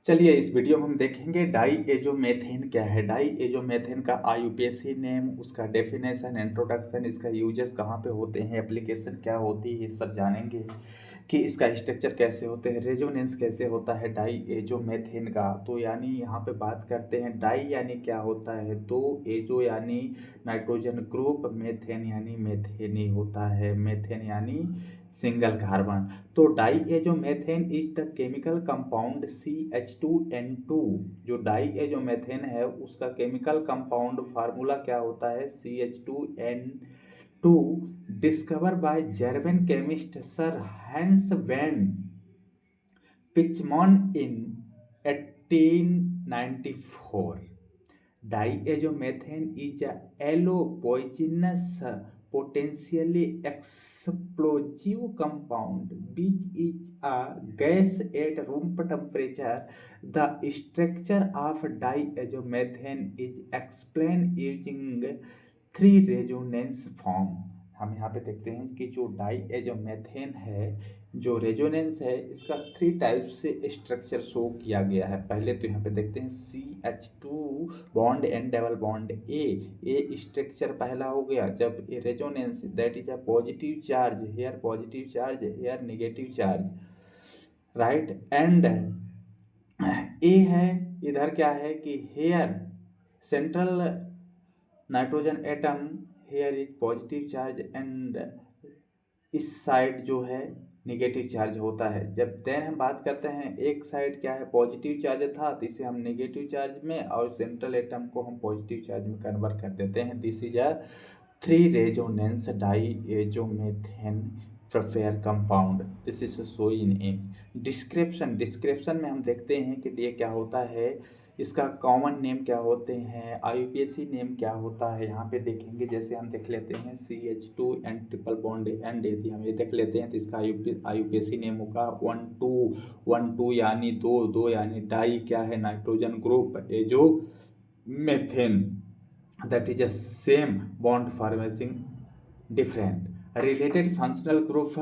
चलिए इस वीडियो में हम देखेंगे डाई एजोमेथेन क्या है। डाई एजोमेथेन का आईयूपीएसी नेम, उसका डेफिनेशन, इंट्रोडक्शन, इसका यूजेस कहाँ पे होते हैं, एप्लीकेशन क्या होती है, ये सब जानेंगे कि इसका स्ट्रक्चर कैसे होते हैं, रेजोनेंस कैसे होता है डाई एजोमेथेन का। तो यानी यहाँ पे बात करते हैं डाई यानी क्या होता है, तो एजो यानी नाइट्रोजन ग्रुप, मेथेन यानी मेथेनी होता है, मेथेन यानी सिंगल कार्बन। तो diazomethane is the chemical compound CH2N2। जो डाईएजोमेथेन है उसका केमिकल कंपाउंड फार्मूला क्या होता है, CH2N2, discover by German chemist sir Hans von Pechmann in 1894। Diazomethane is a yellow poisonous potentially explosive compound which is a gas at room temperature. The structure of diazomethane is explained using three resonance form. हम यहाँ पे देखते हैं कि जो डाईएजोमेथेन है, जो resonance है, इसका थ्री टाइप से स्ट्रक्चर शो किया गया है। पहले तो यहाँ पे देखते हैं CH2 bond and double bond a structure पहला हो गया। जब a resonance that is a positive charge, here positive charge, here negative charge, right. And a है, इधर क्या है कि here central nitrogen atom, here is positive charge and इस साइड जो है निगेटिव चार्ज होता है। जब देन हम बात करते हैं एक साइड क्या है पॉजिटिव चार्ज था, तो इसे हम नेगेटिव चार्ज में और सेंट्रल एटम को हम पॉजिटिव चार्ज में कन्वर्ट कर देते हैं। This is a three resonance diazomethane prepare compound. This is so in description में हम देखते हैं कि ये क्या होता है, इसका कॉमन नेम क्या होते हैं, आईयूपीएसी नेम क्या होता है। यहाँ पे देखेंगे, जैसे हम देख लेते हैं CH2 and triple bond and यदि हम ये देख लेते हैं तो इसका आईयूपीएसी नेम होगा 1,2 यानी दो यानी डाई क्या है, nitrogen group azo methane, that is a same bond formation different related functional group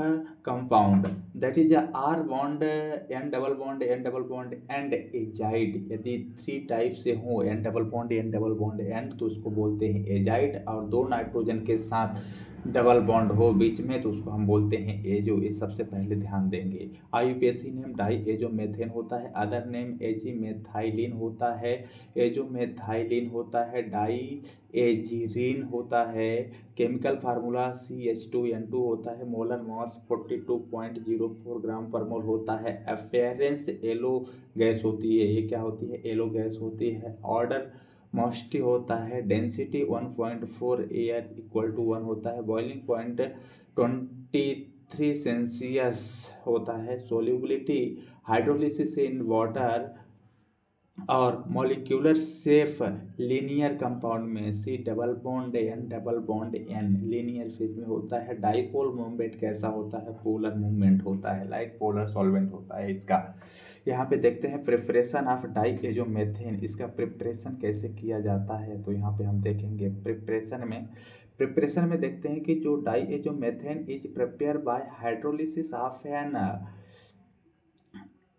compound, that is a R bond N double bond N double bond and azide। यदि three type से हो N double bond N double bond N, तो उसको बोलते हैं azide. और दो nitrogen के साथ डबल बॉन्ड हो बीच में तो उसको हम बोलते हैं एजो। ये सबसे पहले ध्यान देंगे। आईयूपीएसी नेम डाई एजोमेथेन होता है, अदर नेम एजीमेथाइलिन होता है, एजोमेथाइलिन होता है, डाई एजीरीन होता है, केमिकल फार्मूला CH2N2 होता है, मोलर मास 42.04 ग्राम पर मोल होता है, अफेरेंस येलो गैस होती है। ये क्या होती है, येलो गैस होती है। ऑर्डर मॉइस्टी होता है, डेंसिटी 1.4 एयर इक्वल टू 1 होता है, बॉइलिंग पॉइंट 23 सेल्सियस होता है, सोल्यूबिलिटी हाइड्रोलिसिस इन वाटर और मॉलिक्यूलर शेप लीनियर कंपाउंड में C double bond N double bond N linear phase में होता है। डाइपोल मूवमेंट कैसा होता है, पोलर मूवमेंट होता है, लाइक पोलर सॉल्वेंट होता है इसका। यहाँ पे देखते हैं प्रिपरेशन ऑफ डाईएजोमेथेन, इसका प्रिपरेशन कैसे किया जाता है। तो यहाँ पे हम देखेंगे प्रिपरेशन में देखते हैं कि जो diazomethane is prepare by hydrolysis of an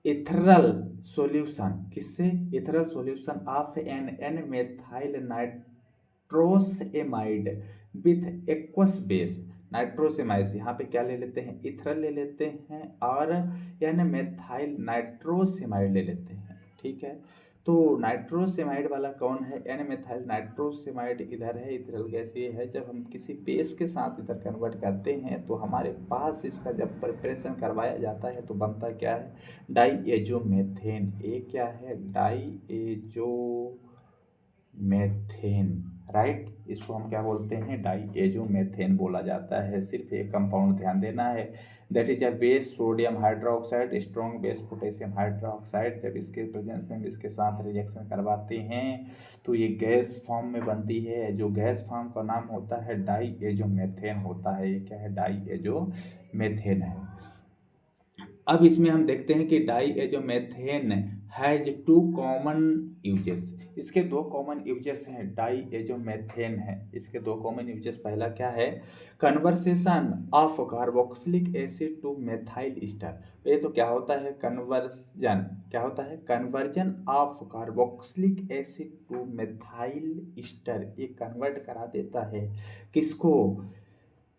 ethereal solution, किससे, ethereal solution of an methyl nitrosamide with aqueous base. Nitrosamide यहाँ पे क्या ले लेते हैं, इथरल ले लेते हैं और एन मेथाइल नाइट्रोसेमाइड ले लेते हैं, ठीक है। तो नाइट्रोसेमाइड वाला कौन है, एन मेथाइल नाइट्रोसेमाइड इधर है, इथरल गैस ये है। जब हम किसी बेस के साथ इधर कन्वर्ट करते हैं तो हमारे पास इसका जब प्रिपरेशन करवाया जाता है तो बनता क्या है, डाईएजोमेथेन। ये क्या है, डाईएजोमेथेन, राइट। इसको हम क्या बोलते हैं, डाईएजोमेथेन बोला जाता है। सिर्फ एक कंपाउंड ध्यान देना है, that is a base sodium hydroxide, strong base potassium hydroxide. जब इसके प्रेजेंस में हम इसके साथ रिएक्शन करवाते हैं तो ये गैस फॉर्म में बनती है। जो गैस फॉर्म का नाम होता है डाईएजोमेथेन होता है। ये क्या है, डाईएजोमेथेन है। अब इसमें हम देखते हैं कि डाईएजोमेथेन हैज टू कॉमन यूजेस। इसके दो कॉमन यूजेस हैं, डाईएजोमेथेन है, इसके दो कॉमन यूजेस। पहला क्या है, conversation of carboxylic acid two methyl Easter. ये तो क्या होता है, कन्वर्जन, क्या होता है, conversion of carboxylic acid two methyl Easter. ये कन्वर्ट करा देता है किसको,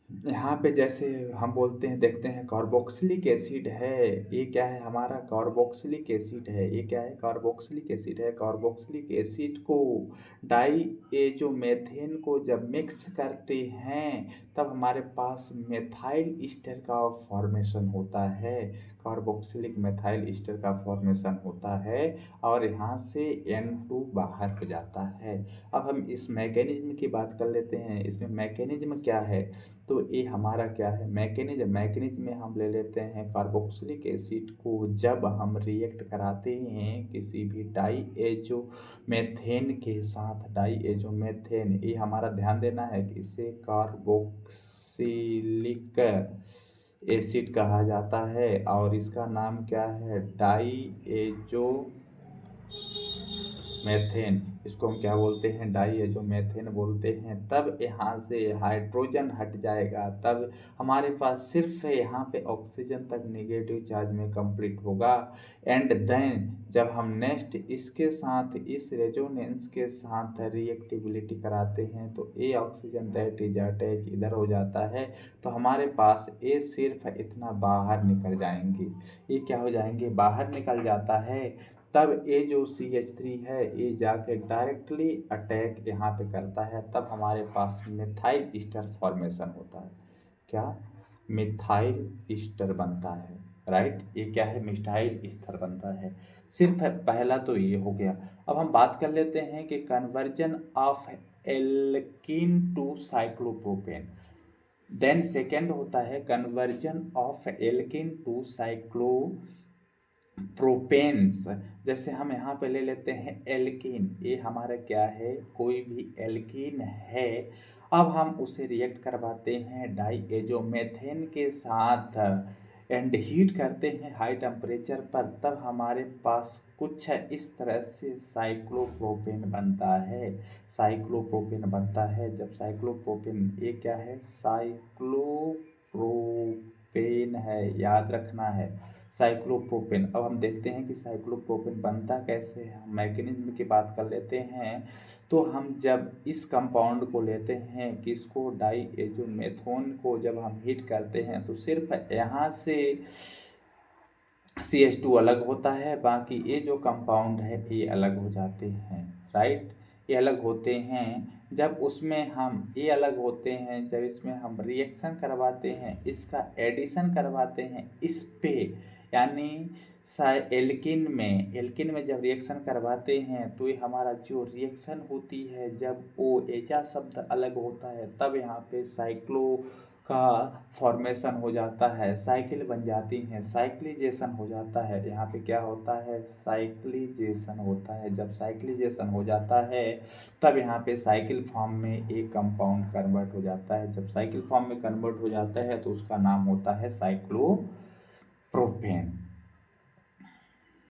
यहाँ पे जैसे हम बोलते हैं, देखते हैं कार्बोक्सिलिक एसिड है, ये क्या है हमारा, कार्बोक्सिलिक एसिड है, ये क्या है, कार्बोक्सिलिक एसिड है। कार्बोक्सिलिक एसिड को डाईएजोमेथेन को जब मिक्स करते हैं तब हमारे पास मेथाइल ईस्टर का फॉर्मेशन होता है, कार्बोक्सिलिक मेथाइल ईस्टर का फॉर्मेशन होता है, और यहाँ से N2 बाहर हो जाता है। अब हम इस मैकेनिज्म की बात कर लेते हैं, इसमें मैकेनिज्म क्या है, तो ये हमारा क्या है, मैकेनिज्म में हम ले लेते हैं कार्बोक्सिलिक एसिड को जब हम रिएक्ट कराते हैं किसी भी डाईएजोमेथेन के साथ, डाईएजोमेथेन, ये हमारा ध्यान देना है कि इसे कार्बोक्सिलिक एसिड कहा जाता है, और इसका नाम क्या है, डाईएजो मेथेन, इसको हम क्या बोलते हैं, डाईएजोमेथेन बोलते हैं। तब यहाँ से हाइड्रोजन हट जाएगा, तब हमारे पास सिर्फ यहाँ पे ऑक्सीजन तक नेगेटिव चार्ज में कंप्लीट होगा। एंड देन जब हम नेक्स्ट इसके साथ, इस रेजोनेंस के साथ रिएक्टिबिलिटी कराते हैं तो A oxygen that is attach इधर हो जाता है, तो हमारे पास ए सिर्फ इतना बाहर निकल जाएंगे, ये क्या हो जाएंगे, बाहर निकल जाता है। तब ये जो CH3 है ये जाके डायरेक्टली अटैक यहाँ पे करता है, तब हमारे पास मिथाइल ईस्टर फॉर्मेशन होता है। क्या, मिथाइल ईस्टर बनता है, राइट, ये क्या है, मिथाइल ईस्टर बनता है। सिर्फ पहला तो ये हो गया। अब हम बात कर लेते हैं कि conversion of alkene to cyclopropane. Then second होता है conversion of alkene to cyclopropanes. जैसे हम यहाँ पे ले लेते हैं एल्कीन, ये हमारा क्या है, कोई भी एल्कीन है, अब हम उसे रिएक्ट करवाते हैं डाईएजोमेथेन के साथ एंड हीट करते हैं हाई टेम्परेचर पर, तब हमारे पास कुछ इस तरह से साइक्लोप्रोपेन बनता है, साइक्लोप्रोपेन बनता है। जब साइक्लोप्रोपेन, ये क्या है, साइक्लोप्रोपेन है, याद रखना है, साइक्लोप्रोपेन। अब हम देखते हैं कि साइक्लोप्रोपेन बनता कैसे है, हम मैकेनिज्म की बात कर लेते हैं। तो हम जब इस कंपाउंड को लेते हैं, किसको, डाईएजोमेथोन को जब हम हीट करते हैं तो सिर्फ यहाँ से CH2 अलग होता है, बाकी ये जो कंपाउंड है ये अलग हो जाते हैं, राइट, ये अलग होते हैं। जब उसमें हम, ये अलग होते हैं जब इसमें हम रिएक्शन करवाते हैं, इसका एडिशन करवाते हैं इस पे, यानी एल्किन में जब रिएक्शन करवाते हैं तो ये हमारा जो रिएक्शन होती है, जब वो एजा शब्द अलग होता है तब यहाँ पे साइक्लो का फॉर्मेशन हो जाता है, साइकिल बन जाती हैं, साइक्लिजेशन हो जाता है। यहाँ पे क्या होता है, साइक्लिजेशन होता है। जब साइक्लिजेशन हो जाता है तब यहाँ पे साइकिल फॉर्म में एक कंपाउंड कन्वर्ट हो जाता है। जब साइकिल फॉर्म में कन्वर्ट हो जाता है तो उसका नाम होता है साइक्लोप्रोपेन।